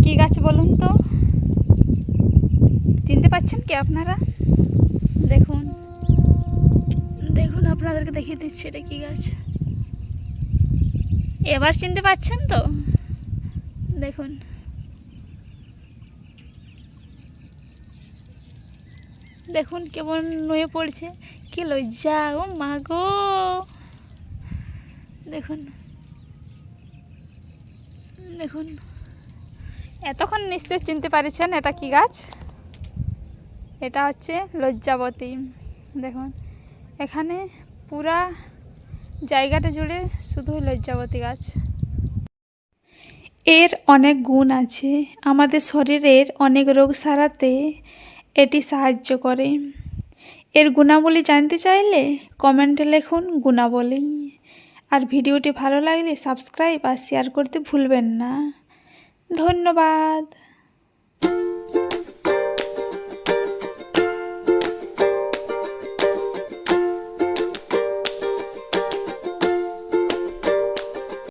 কি গাছ বলুন তো? চিনতে পারছেন কি আপনারা? দেখুন দেখুন, আপনাদেরকে দেখিয়ে দিচ্ছি এটা কি গাছ। এবার চিনতে পারছেন তো? দেখুন, দেখুন কেমন নুয়ে পড়ছে, কি লজ্জা! ও মা গো! দেখুন দেখুন, এতক্ষণ নিশ্চয় চিনতে পারছেন এটা কি গাছ। এটা হচ্ছে লজ্জাবতী। দেখুন এখানে পুরা জায়গাটা জুড়ে শুধু লজ্জাবতী গাছ। এর অনেক গুণ আছে, আমাদের শরীরের অনেক রোগ সারাতে এটি সাহায্য করে। এর গুণাবলী জানতে চাইলে কমেন্টে লিখুন গুণাবলী। আর ভিডিওটি ভালো লাগলে সাবস্ক্রাইব আর শেয়ার করতে ভুলবেন না। ধন্যবাদ।